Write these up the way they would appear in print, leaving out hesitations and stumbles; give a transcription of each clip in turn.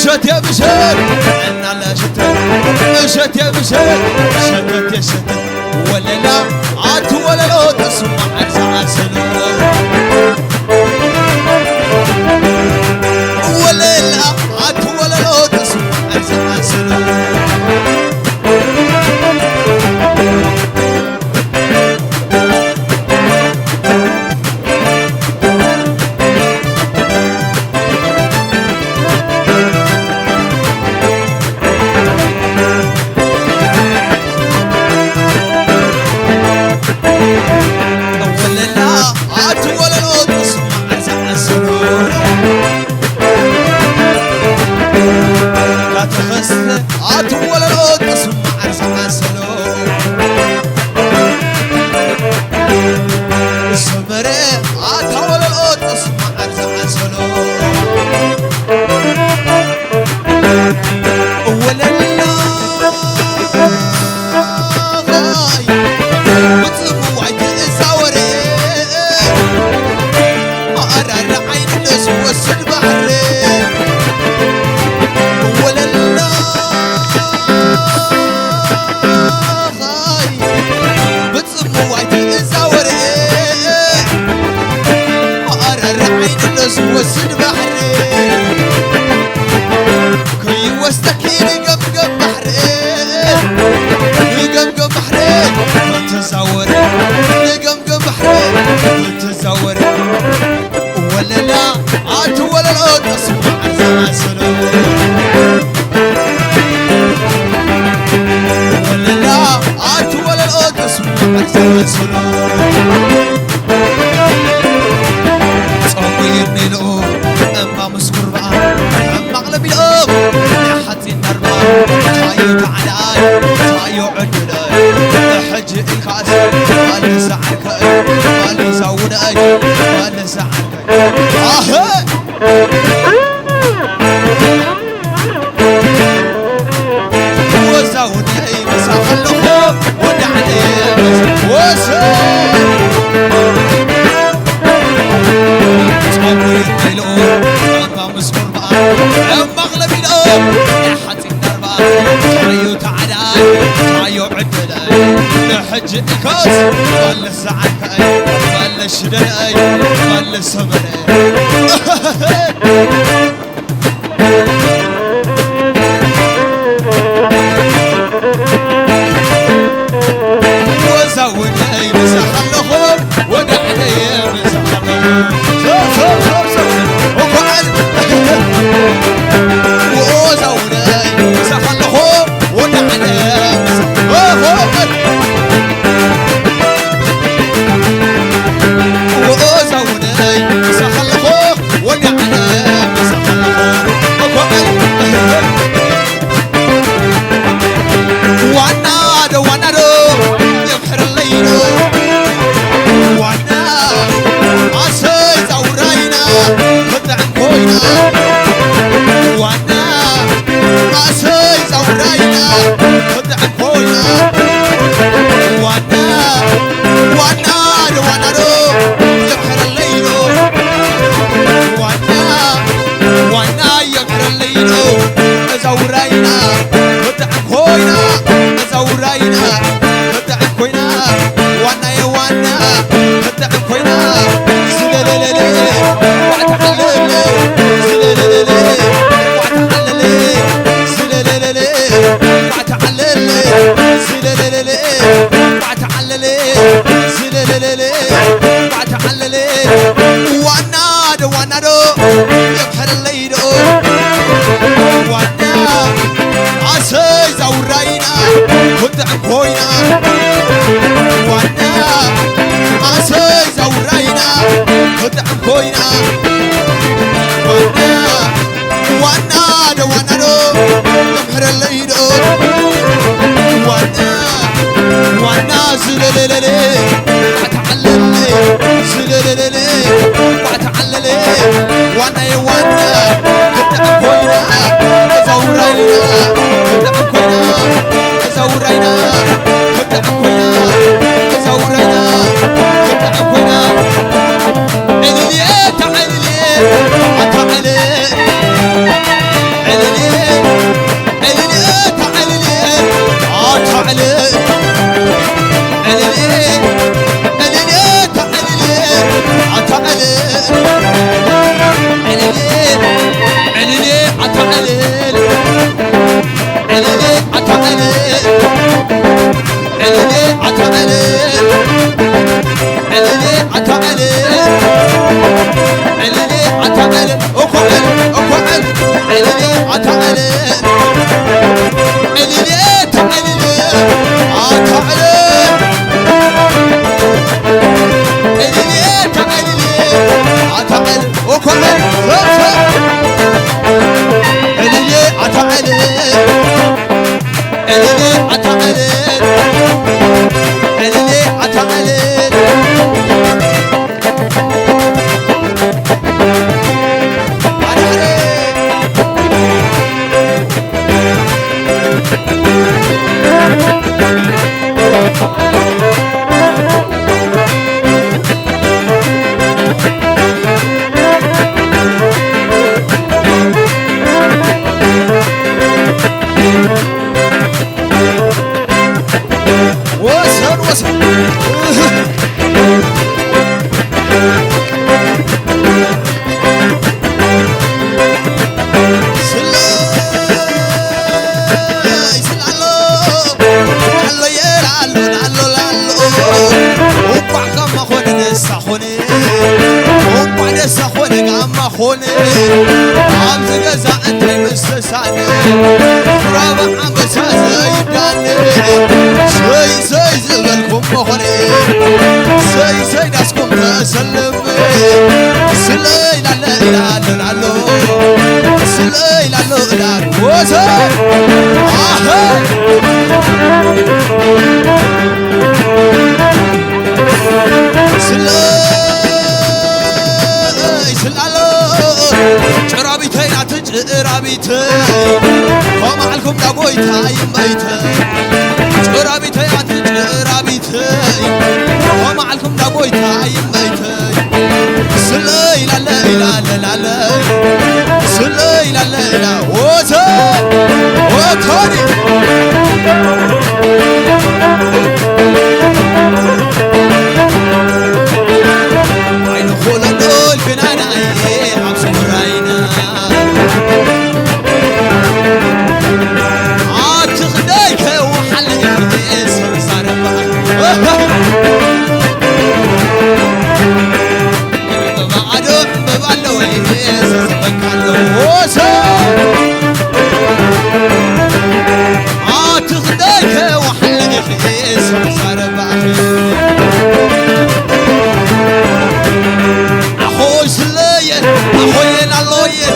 مشت يا مشت عنا لا شتت مشت يا مشت شتت يا شتت ولا لا عاد ولا لا تسمع عسل ولا لا عاد ولا لا تسمع عسل وسد بحري كي وستكي نقمقم بحري نقمقم بحري تزور نقمقم بحري تزور ولا لا عاد ولا العود اسمع زماسلو ولا لا عاد ولا العود اسمع زماسلو ينيلو أما مسكر بقى أما أغلب الأب يا حتي النربة تايو تعالى تايو عدلاي حج الكاس مالي سعرك مالي زوداي مالي سعرك وزوداي مساخ اللخوف ودعني وسام ينيلو أما مسكر بقى أما أغلب الأب يا حتي النربة تايو تعالى تايو عدلاي حج الكاس مالي سعرك مالي شداي مالي سمري وزوداي مساخ اللخوف ودعني مساخ اللخوف وزوداي مساخ اللخوف ودعني وزوداي مساخ اللخوف ودعني مساخ اللخوف ونادو يبحر الليل وانا عسى زورينا خد عن كوينا وانا عسى زورينا خد عن كوينا وانا يبحر الليل وانا يبحر الليل زورينا خد عن كوينا زورينا خد عن كوينا وانا يا وانا خد عن كوينا زلالالالي وعتعللي زلالالالي وعتعللي زلالالالي وعتعللي زلالالالي وعتعللي زلالالالي وعتعللي وانا يبحر الليل وانا عسى زورينا خد عن كوينا وانا عسى زورينا خد عن كوينا وانا يبحر الليل وانا زلالالي وعتعللي زلالالي وعتعللي وانا يا وانا خد عن كوينا زورينا خد عن كوينا زورينا خد عن كوينا زورينا خد عن كوينا عليلي تعالي تعالي عليلي تعالي تعالي وبعد سخونك عما خوني عم زقزا انت مستساني رابع عم بساسا يداني سي زبلكم مخري سي ناسكم تسلم سلي لا لا لا لا لا سلي لا لا لا وزا شرابيتي ناتج رابيتي هم علكم دابويتا يمبيتي شرابيتي ناتج رابيتي هم علكم دابويتا يمبيتي سلي لا لا لا لا لا سلي لا لا لا وزا وتاني عين خولا دول بنانا عم سمراينا عاد تخديك وحلق صار بحر ببعلو سبك علوسا عاد تخديك وحلق صار بحر أخوي سلية أخوي نالوية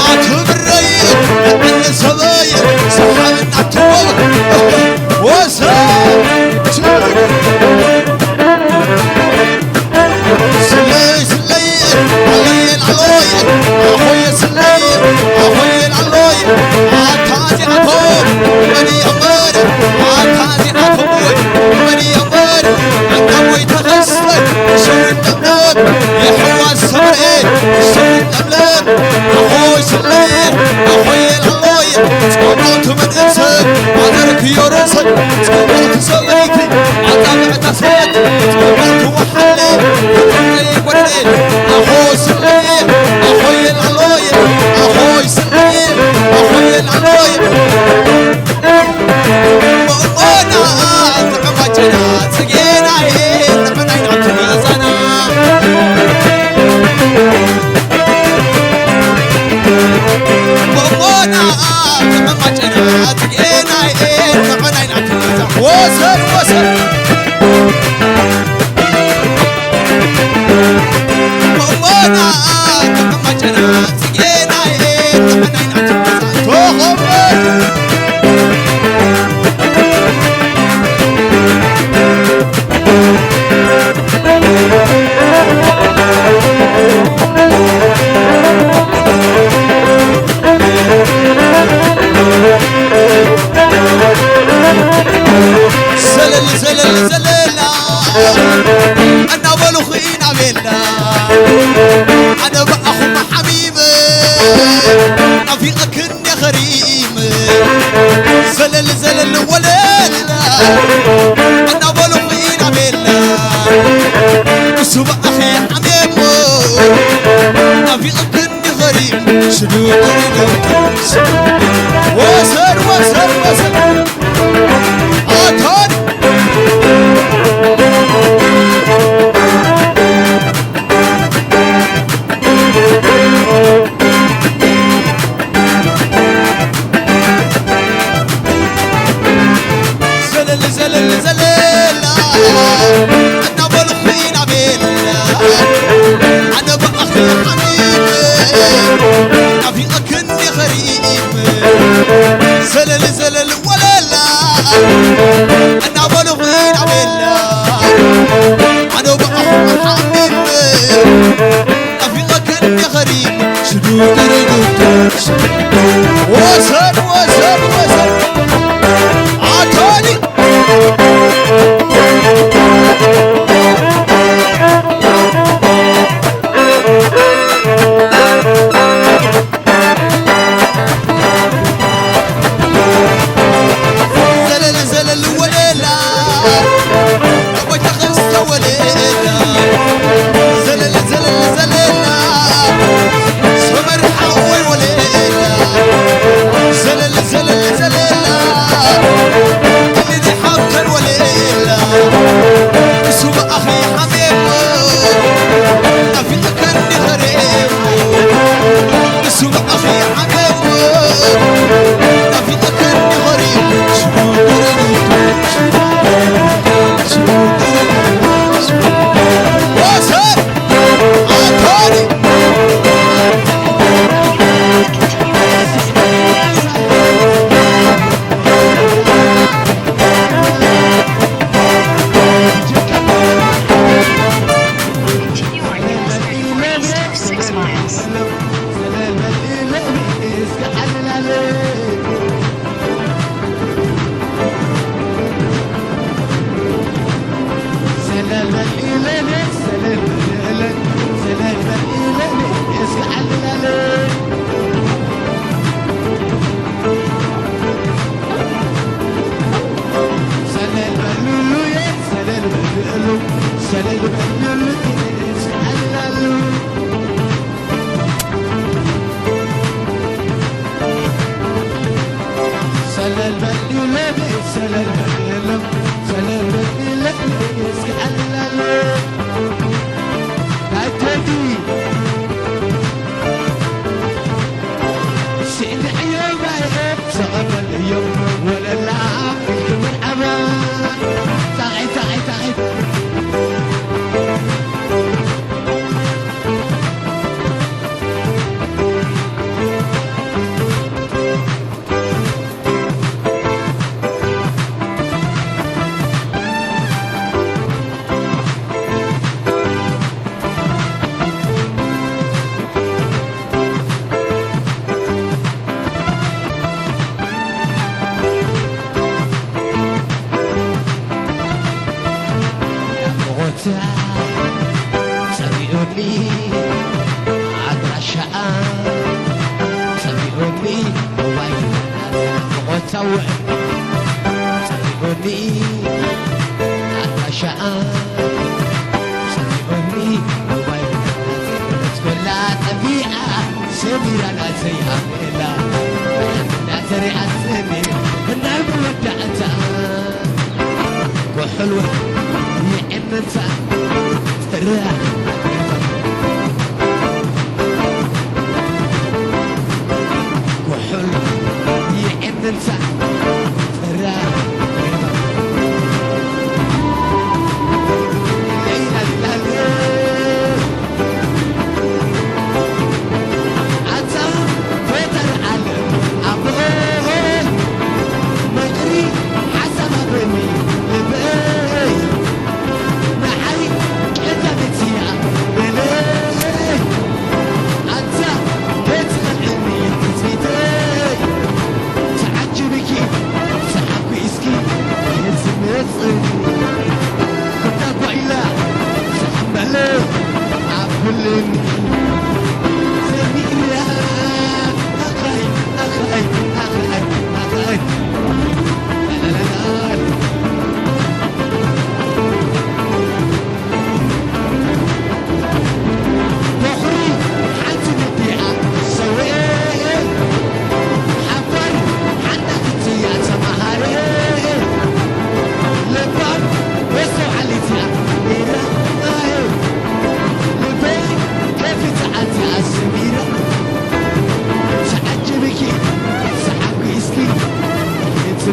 عاتبرية أبن سباية صحابن عتوب وسام سلية سلية أخوي نالوية أخوي سلية أخوي نالوية عاتازي عتوب مني أمار عاتازي عتوب مني أمار عتوي تغسل شو النبناب يحوى الصبر شو النبناب أخوي سلية أخوي العلوية تقبلت من إنسان عذرك يرسل تقبلت سويكي عطابع تسيد تقبلت وحلي تقبلت ولي أخوي سلية أخوي العلوية أخوي سلية أخوي العلوية وأنا تقبلتنا سقينا تقبلنا عطنا وأنا تقبلتنا سقينا تقبلنا عطنا وصل وصل وأنا تقبلتنا سقينا تقبلنا عطنا زلل زلل زللا أنا بلوخين عملنا أنا بأخو محبيبي رفيقك إني غريم زلل زلل وليلا أنا بلوخين عملنا وسوب أخي حبيبي رفيقك إني غريم شنو وصل وصل وصل عطاني زلل زلل زلل أنا بالخين عبيلا أنا بأخي حبيبي رفيقك إني غريب زلل زلل وليلا أنا بالخين عبيلا أنا بأخي حبيبي رفيقك إني غريب شنو تريد وصل وصل وصل عطاني زلل زلل وليلا أبوي تخص وليلا زلل زلل زليلا سمر حول وليلا miles.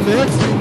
Smith.